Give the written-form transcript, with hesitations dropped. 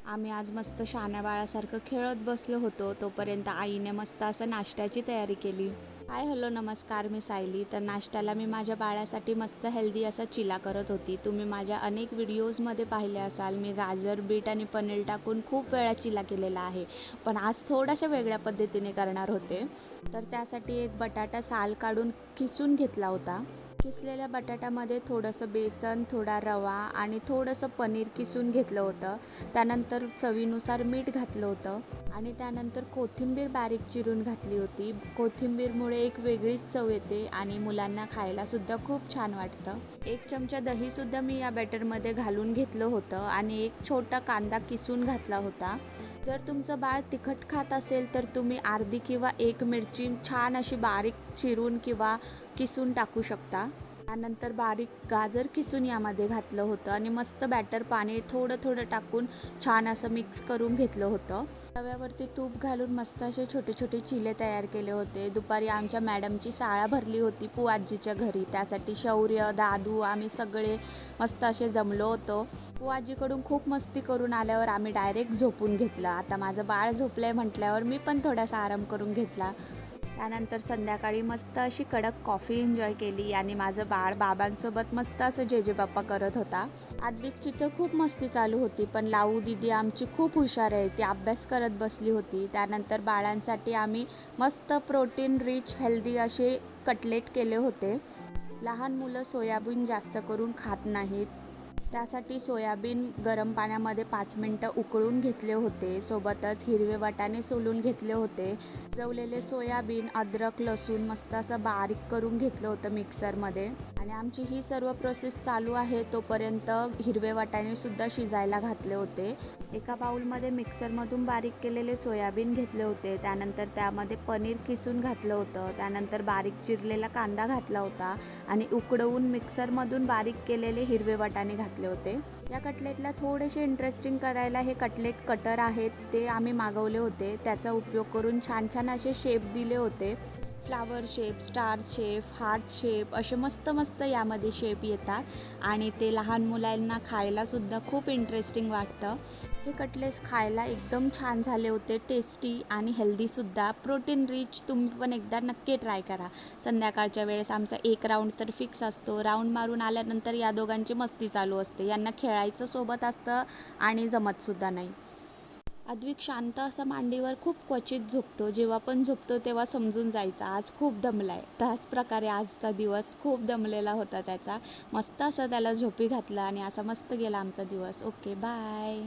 आम्ही आज मस्त शहाण्या बाळासारखं खेळत बसलो होतो. तोपर्यंत आईने मस्त असं नाश्त्याची तयारी केली. हाय हॅलो नमस्कार, मी सायली. तर नाश्त्याला मी माझ्या बाळासाठी मस्त हेल्दी असा चिला करत होती. तुम्ही माझ्या अनेक व्हिडिओजमध्ये पाहिले असाल, मी गाजर, बीट आणि पनीर टाकून खूप वेळा चिला केलेला आहे. पण आज थोड्याशा वेगळ्या पद्धतीने करणार होते. तर त्यासाठी एक बटाटा साल काढून किसून घेतला होता. किसलेल्या बटाट्यामध्ये थोडंसं बेसन, थोडा रवा आणि थोडंसं पनीर किसून घेतलं होतं. त्यानंतर चवीनुसार मीठ घातलं होतं आणि त्यानंतर कोथिंबीर बारीक चिरून घातली होती. कोथिंबीरमुळे एक वेगळीच चव येते आणि मुलांना खायलासुद्धा खूप छान वाटतं. 1 चमचा दहीसुद्धा मी या बॅटरमध्ये घालून घेतलं होतं आणि एक छोटा कांदा किसून घातला होता. जर तुमचं बाळ तिखट खात असेल तर तुम्ही अर्धी किंवा 1 मिरची छान अशी बारीक चिरून किंवा किसून टाकू शकता. त्यानंतर बारीक गाजर किसून यामध्ये घातलं होतं आणि मस्त बॅटर पाणी थोडं थोडं टाकून छान असं मिक्स करून घेतलं होतं. तव्यावरती तूप घालून मस्त असे छोटे छोटे चिले तयार केले होते. दुपारी आमच्या मॅडमची शाळा भरली होती आजीच्या घरी. त्यासाठी शौर्य, दादू आम्ही सगळे मस्त असे जमलो होतो. आजीकडून खूप मस्ती करून आल्यावर आम्ही डायरेक्ट झोपून घेतलं. आता माझं बाळ झोपलंय म्हटल्यावर मी पण थोडासा आराम करून घेतला. त्यानंतर संध्याकाळी मस्त अशी कडक कॉफी एन्जॉय केली आणि माझं बाळ बाबांसोबत मस्त असं जे बाप्पा करत होता. आद्विकची तर खूप मस्ती चालू होती, पण लावू दीदी आमची खूप हुशार आहे, ती अभ्यास करत बसली होती. त्यानंतर बाळांसाठी आम्ही मस्त प्रोटीन रिच हेल्दी असे कटलेट केले होते. लहान मुलं सोयाबीन जास्त करून खात नाहीत. त्यासाठी सोयाबीन गरम पाण्यामध्ये 5 मिनटं उकळून घेतले होते. सोबतच हिरवे वाटाणे सोलून घेतले होते. शिजवलेले सोयाबीन, अद्रक, लसूण मस्त असं बारीक करून घेतलं होतं मिक्सरमध्ये. आणि आमची ही सर्व प्रोसेस चालू आहे तोपर्यंत हिरवे वाटाणेसुद्धा शिजायला घातले होते. एका बाउलमध्ये मिक्सरमधून बारीक केलेले सोयाबीन घेतले होते. त्यानंतर त्यामध्ये पनीर किसून घातलं होतं. त्यानंतर बारीक चिरलेला कांदा घातला होता आणि उकडवून मिक्सरमधून बारीक केलेले हिरवे वाटाणे घातले होते. या कटलेटला थोडेसे इंटरेस्टिंग करायला हे कटलेट कटर आहेत, ते आम्ही मागवले होते. त्याचा उपयोग करून छान छान असे शेप दिले होते. Flower shape, star shape, heart shape असे मस्त मस्त यामध्ये शेप येतात आणि ते लहान मुलांना खायलासुद्धा खूप इंटरेस्टिंग वाटतं. हे कटलेट्स खायला एकदम छान झाले होते, टेस्टी आणि हेल्दीसुद्धा, प्रोटीन रिच. तुम्ही पण एकदा नक्की ट्राय करा. संध्याकाळच्या वेळेस आमचा एक राऊंड तर फिक्स असतो. राऊंड मारून आल्यानंतर या दोघांची मस्ती चालू असते. यांना खेळायचं सोबत असतं आणि जमतसुद्धा नाही. अद्विक शांत असा मांडीवर खूप क्वचित झोपतो. जेव्हा पण झोपतो तेव्हा समजून जायचा आज खूप दमलाय. त्याच प्रकारे आजचा दिवस खूप दमलेला होता त्याचा. मस्त असं त्याला झोपी घातलं आणि असा मस्त गेला आमचा दिवस. Okay, bye.